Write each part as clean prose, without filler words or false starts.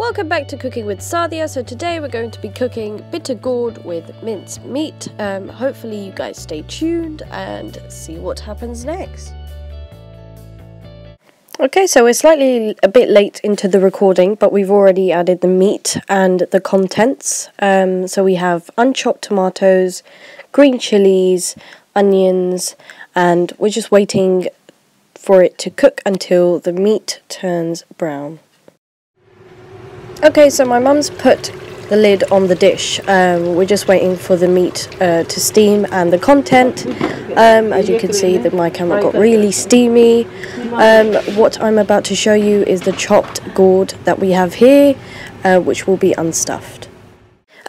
Welcome back to Cooking with Sadia. So today we're going to be cooking bitter gourd with minced meat. Hopefully you guys stay tuned and see what happens next. Okay, so we're slightly a bit late into the recording, but we've already added the meat and the contents. So we have unchopped tomatoes, green chilies, onions, and we're just waiting for it to cook until the meat turns brown. Okay, so my mum's put the lid on the dish. We're just waiting for the meat to steam and the content. As you can see, my camera got really steamy. What I'm about to show you is the chopped gourd that we have here, which will be unstuffed.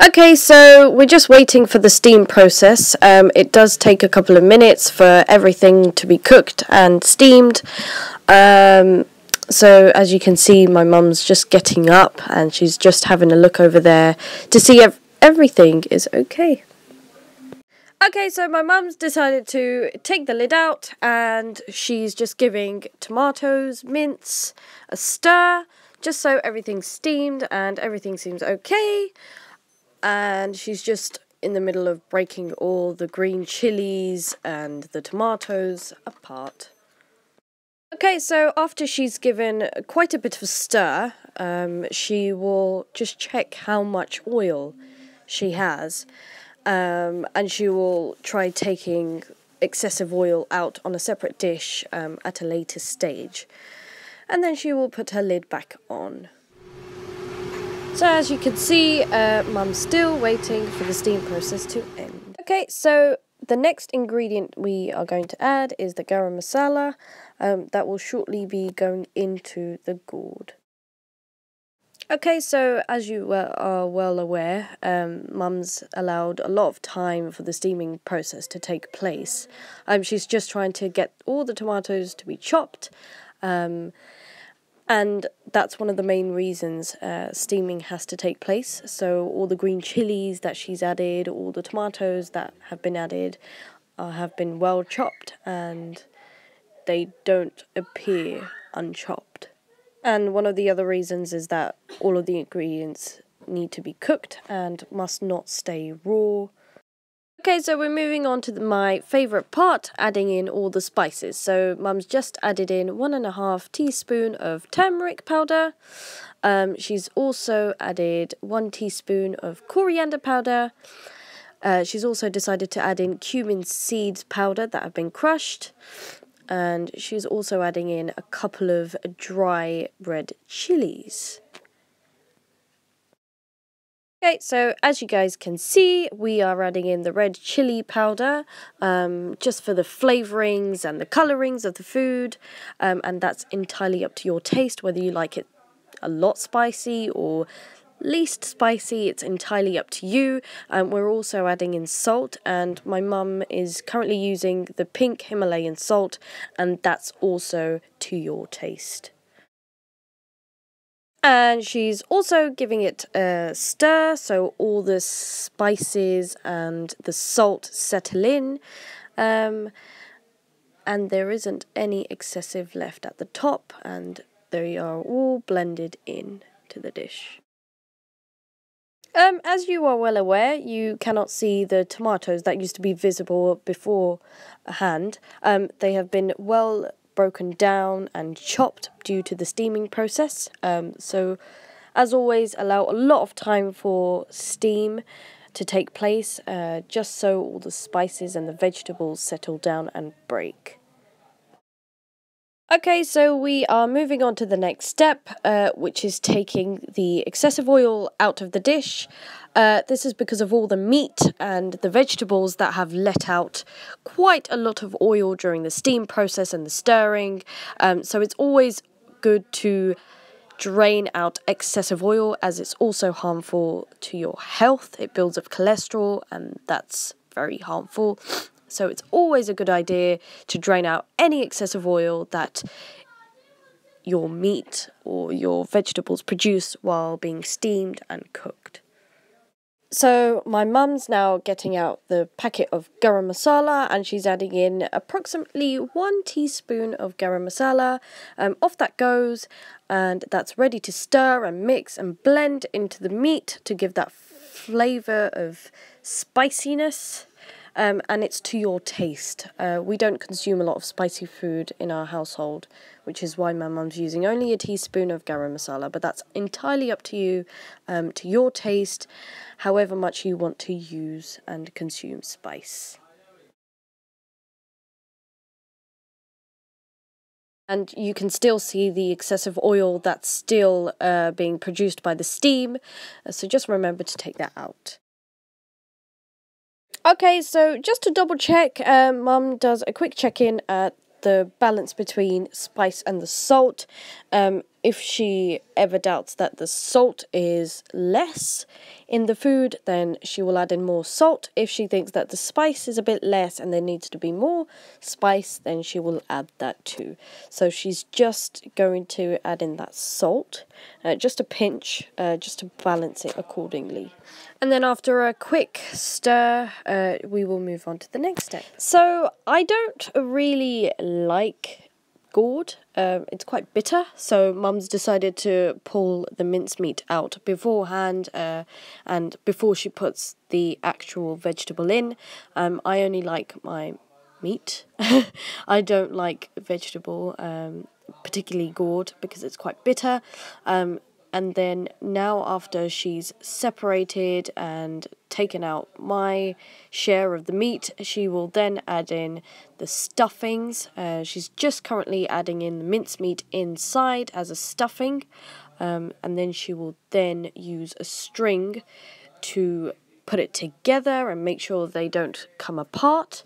Okay, so we're just waiting for the steam process. It does take a couple of minutes for everything to be cooked and steamed. So as you can see, my mum's just getting up and she's just having a look over there to see if everything is okay. Okay, so my mum's decided to take the lid out and she's just giving tomatoes, mince, a stir, just so everything's steamed and everything seems okay. And she's just in the middle of breaking all the green chilies and the tomatoes apart. Okay, so after she's given quite a bit of a stir, she will just check how much oil she has, and she will try taking excessive oil out on a separate dish at a later stage. And then she will put her lid back on. So as you can see, Mum's still waiting for the steam process to end. Okay, so the next ingredient we are going to add is the garam masala. That will shortly be going into the gourd. Okay, so as you are well aware, Mum's allowed a lot of time for the steaming process to take place. She's just trying to get all the tomatoes to be chopped, and that's one of the main reasons steaming has to take place. So all the green chilies that she's added, all the tomatoes that have been added have been well chopped and they don't appear unchopped. And one of the other reasons is that all of the ingredients need to be cooked and must not stay raw. Okay, so we're moving on to my favourite part, adding in all the spices. So Mum's just added in 1.5 teaspoon of turmeric powder. She's also added 1 teaspoon of coriander powder. She's also decided to add in cumin seeds powder that have been crushed. And she's also adding in a couple of dry red chilies. Okay, so as you guys can see, we are adding in the red chili powder just for the flavourings and the colourings of the food, and that's entirely up to your taste, whether you like it a lot spicy or least spicy. It's entirely up to you. We're also adding in salt, and my mum is currently using the pink Himalayan salt, and that's also to your taste. And she's also giving it a stir so all the spices and the salt settle in, and there isn't any excessive left at the top, and they are all blended in to the dish. As you are well aware, you cannot see the tomatoes that used to be visible beforehand. They have been well broken down and chopped due to the steaming process. So, as always, allow a lot of time for steam to take place, just so all the spices and the vegetables settle down and break. Okay, so we are moving on to the next step, which is taking the excessive oil out of the dish. This is because of all the meat and the vegetables that have let out quite a lot of oil during the steam process and the stirring. So it's always good to drain out excessive oil, as it's also harmful to your health. It builds up cholesterol, and that's very harmful. So it's always a good idea to drain out any excessive oil that your meat or your vegetables produce while being steamed and cooked. So my mum's now getting out the packet of garam masala, and she's adding in approximately 1 teaspoon of garam masala. Off that goes, and that's ready to stir and mix and blend into the meat to give that flavour of spiciness. And it's to your taste. We don't consume a lot of spicy food in our household, which is why my mum's using only a teaspoon of garam masala, but that's entirely up to you, to your taste, however much you want to use and consume spice. And you can still see the excessive oil that's still being produced by the steam, so just remember to take that out. Okay, so just to double check, Mum does a quick check-in at the balance between spice and the salt. If she ever doubts that the salt is less in the food, then she will add in more salt. If she thinks that the spice is a bit less and there needs to be more spice, then she will add that too. So she's just going to add in that salt, just a pinch, just to balance it accordingly. And then after a quick stir, we will move on to the next step. So I don't really like gourd. It's quite bitter, so Mum's decided to pull the mincemeat out beforehand, and before she puts the actual vegetable in. I only like my meat. I don't like vegetable, particularly gourd, because it's quite bitter. And then now after she's separated and taken out my share of the meat, she will then add in the stuffings. She's just currently adding in the mincemeat inside as a stuffing. And then she will then use a string to put it together and make sure they don't come apart.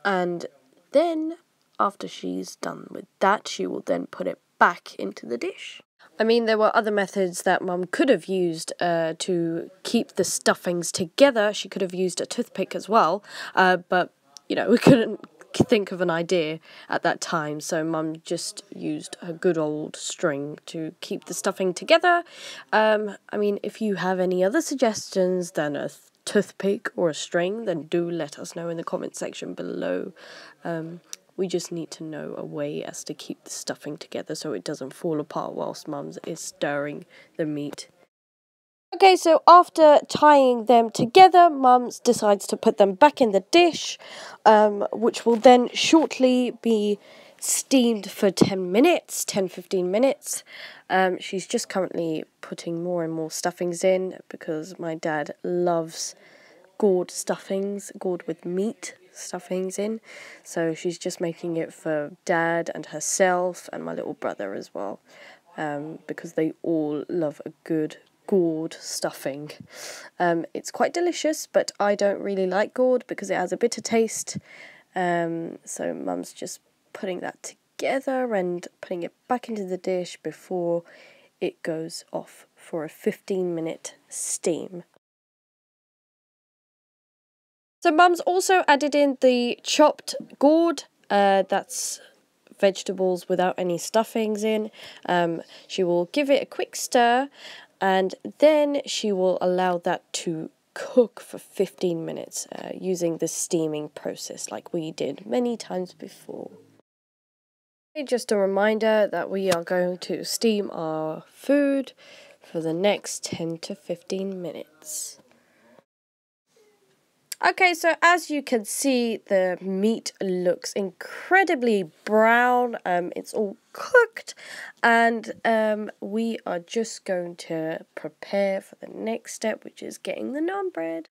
And then after she's done with that, she will then put it back into the dish. I mean, there were other methods that Mum could have used to keep the stuffings together. She could have used a toothpick as well, but, you know, we couldn't think of an idea at that time, so Mum just used a good old string to keep the stuffing together. I mean, if you have any other suggestions than a toothpick or a string, then do let us know in the comment section below. We just need to know a way as to keep the stuffing together so it doesn't fall apart whilst Mum's is stirring the meat. Okay, so after tying them together, Mum's decides to put them back in the dish, which will then shortly be steamed for 10-15 minutes. She's just currently putting more and more stuffings in because my dad loves gourd stuffings, gourd with meat stuffings in. So she's just making it for Dad and herself and my little brother as well, because they all love a good gourd stuffing. It's quite delicious, but I don't really like gourd because it has a bitter taste. So Mum's just putting that together and putting it back into the dish before it goes off for a 15-minute steam. So Mum's also added in the chopped gourd, that's vegetables without any stuffings in. She will give it a quick stir, and then she will allow that to cook for 15 minutes using the steaming process like we did many times before. Just a reminder that we are going to steam our food for the next 10 to 15 minutes. Okay, so as you can see, the meat looks incredibly brown. It's all cooked, and we are just going to prepare for the next step, which is getting the naan bread.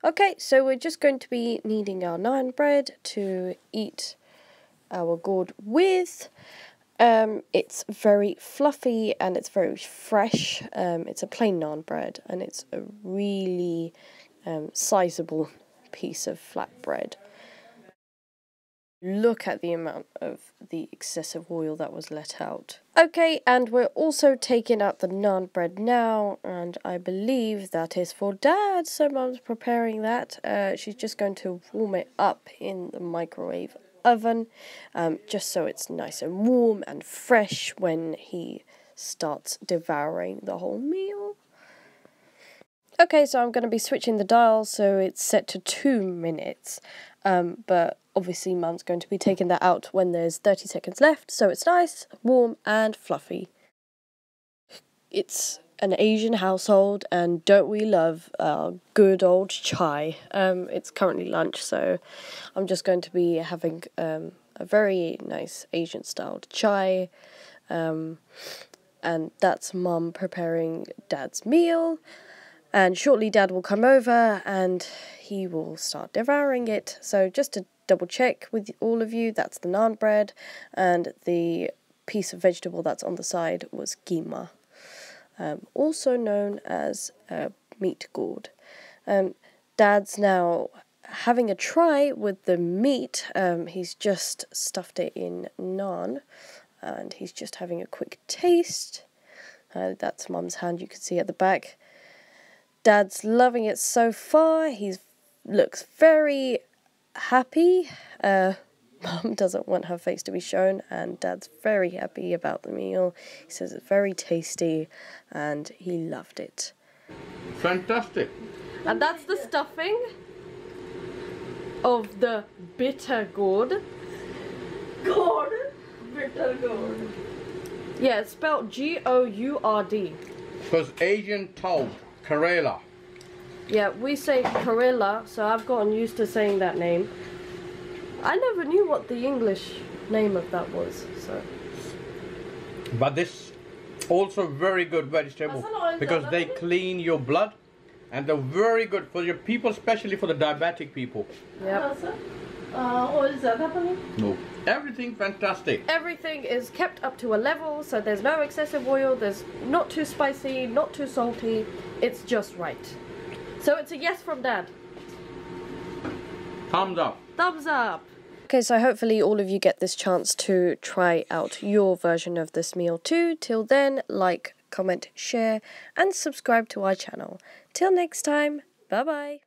Okay, so we're just going to be needing our naan bread to eat our gourd with. It's very fluffy and it's very fresh. It's a plain naan bread, and it's a really sizable piece of flat bread. Look at the amount of the excessive oil that was let out. Okay, and we're also taking out the naan bread now, and I believe that is for Dad, so Mum's preparing that. She's just going to warm it up in the microwave oven, just so it's nice and warm and fresh when he starts devouring the whole meal. Okay, so I'm going to be switching the dial, so it's set to 2 minutes. But obviously Mum's going to be taking that out when there's 30 seconds left, so it's nice, warm and fluffy. It's an Asian household, and don't we love our good old chai. It's currently lunch, so I'm just going to be having a very nice Asian styled chai. And that's Mum preparing Dad's meal. And shortly Dad will come over and he will start devouring it. So just to double check with all of you, that's the naan bread, and the piece of vegetable that's on the side was keema, also known as meat gourd. Dad's now having a try with the meat. He's just stuffed it in naan and he's just having a quick taste. That's Mum's hand, you can see at the back. Dad's loving it so far. He looks very happy. Mum doesn't want her face to be shown, and Dad's very happy about the meal. He says it's very tasty, and he loved it. Fantastic. And that's the stuffing of the bitter gourd. Gourd? Bitter gourd. Yeah, it's spelled G-O-U-R-D. Because Asian told Kerala. Yeah, we say Kerala, so I've gotten used to saying that name. I never knew what the English name of that was, so. But this also very good vegetable because they clean your blood and they're very good for your people, especially for the diabetic people. Yep. What is that happening? No. Everything fantastic. Everything is kept up to a level, so there's no excessive oil, there's not too spicy, not too salty, it's just right. So it's a yes from Dad. Thumbs up. Thumbs up. Okay, so hopefully all of you get this chance to try out your version of this meal too. Till then, like, comment, share, and subscribe to our channel. Till next time, bye bye.